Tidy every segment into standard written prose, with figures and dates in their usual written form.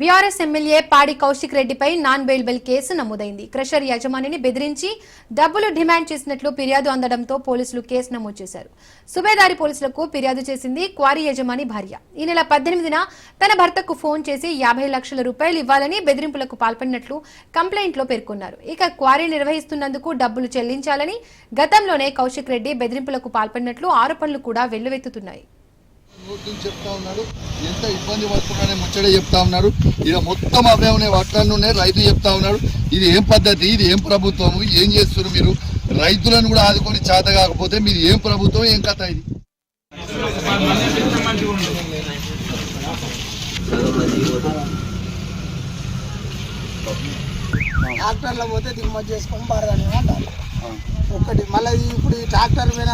BRS MLA పాడి కౌశిక్ రెడ్డిపై non bailable case నమోదైంది. క్రషర్ యజమానిని బెదిరించి డబ్బులు డిమాండ్ చేసినట్లు ఫిర్యాదు అందడంతో పోలీసులు కేసు నమోదు చేశారు. సుబేదారి పోలీసులకు ఫిర్యాదు చేసింది క్వారీ యజమాని భార్య. ఈ నెల 18న తన భర్తకు ఫోన్ చేసి 50 లక్షల రూపాయలు ఇవ్వాలని బెదిరింపులకు పాల్పడినట్లు కంప్లైంట్లో పేర్కొన్నారు. ఇక క్వారీ నిర్వహిస్తున్నందుకు డబ్బులు చెల్లించాలని గతంలోనే కౌశిక్ రెడ్డి బెదిరింపులకు పాల్పడినట్లు ఆరోపణలు కూడా వెల్లువెత్తుతున్నాయి. చెప్తా ఉన్నాడు, ఎంత ఇబ్బంది పడుతున్నానే ముచ్చడే చెప్తా ఉన్నారు. ఇక మొత్తం అవే ఉన్నాయి, వడ్లన్నునే రైతు చెప్తా ఉన్నాడు. ఇది ఏం పద్ధతి, ఇది ఏం ప్రభుత్వం, ఏం చేస్తున్నారు మీరు? రైతులను కూడా ఆదుకొని చేత కాకపోతే మీరు ఏం ప్రభుత్వం, ఏం కథ ఇది? ట్రాక్టర్లో పోతే దిగుమతి చేసుకొని బారదాని అంటారు ఒకటి. మళ్ళీ ఇప్పుడు ఈ ట్రాక్టర్ మీద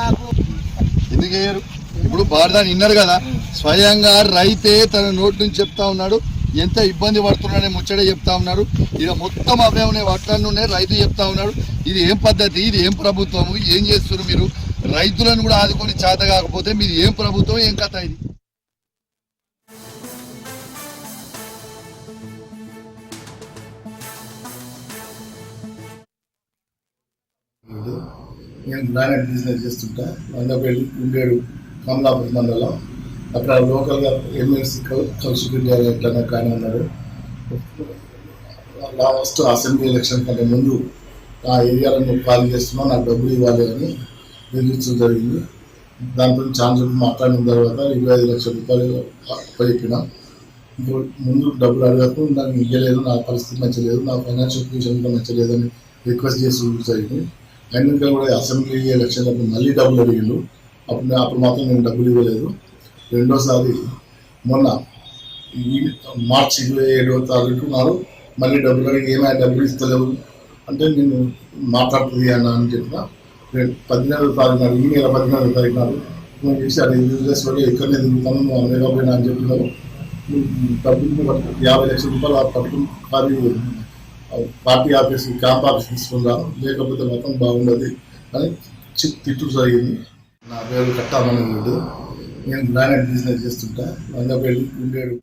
ఎందుకు వేయరు? ఇప్పుడు బారదాని విన్నారు కదా, స్వయంగా రైతే తన నోటి నుంచి చెప్తా ఉన్నాడు, ఎంత ఇబ్బంది పడుతున్నాడని ముచ్చడే చెప్తా ఉన్నారు. ఇక మొత్తం అవే ఉన్నాయి, వడ్లన్నునే రైతు చెప్తా ఉన్నాడు. ఇది ఏం పద్ధతి, ఇది ఏం ప్రభుత్వం, ఏం చేస్తున్నారు మీరు? రైతులను కూడా ఆదుకొని చేత కాకపోతే మీరు ఏం ప్రభుత్వం, ఏం కథ ఇది? నేను గ్రానైట్ బిజినెస్ చేస్తుంటా. వందపల్లి ఉండేడు కమలాపురం మండలం. అక్కడ లోకల్గా ఎమ్మెల్సీ కౌశిక్ రెడ్డి ఎట్లన్నా కానీ ఉన్నాడు. లాస్ట్ అసెంబ్లీ ఎలక్షన్ కంటే ముందు ఆ ఏరియాలో నువ్వు ఖాళీ చేస్తున్నావు, నాకు డబ్బులు ఇవ్వాలి అని బెదిరించడం జరిగింది. దాంతో ఛాన్స్ మాట్లాడిన తర్వాత 25 లక్షల రూపాయలు చెప్పిన. ఇప్పుడు ముందు డబ్బులు అడగకు, నాకు ఇవ్వలేదు, నా పరిస్థితి నచ్చలేదు, నా ఫైనాన్షియల్ పొజిషన్ కూడా నచ్చలేదు అని రిక్వెస్ట్ చేసి జరిగింది. అయినా కూడా అసెంబ్లీ ఎలక్షన్లకు మళ్ళీ డబ్బులు అడిగిండు. అప్పుడు మాత్రం నేను డబ్బులు ఇవ్వలేదు. రెండోసారి మొన్న మార్చి 27వ తారీఖు నాడు మళ్ళీ డబ్బులు అడిగి ఏమైనా డబ్బులు ఇస్తలేవు అంటే నేను మాట్లాడుతుంది అని చెప్పిన. 17వ తారీఖు నాడు, ఈ నెల 17వ తారీఖు నాడు నేను చేసి అది యూజ్లెస్ వల్ల ఎక్కడనే దిగుతాను, నువ్వు అనలేకపోయినా అని చెప్పినావు. డబ్బులు 50 లక్షల రూపాయలు పట్టుకుని పార్టీ ఆఫీస్, క్యాంప్ ఆఫీస్ తీసుకుందాం, లేకపోతే మొత్తం బాగుండదు అని తిట్టు జరిగింది. నా పేరు కట్టామని. నేను గ్రానైట్ బిజినెస్ చేస్తుంటా. వందపల్లి ఉండేడు.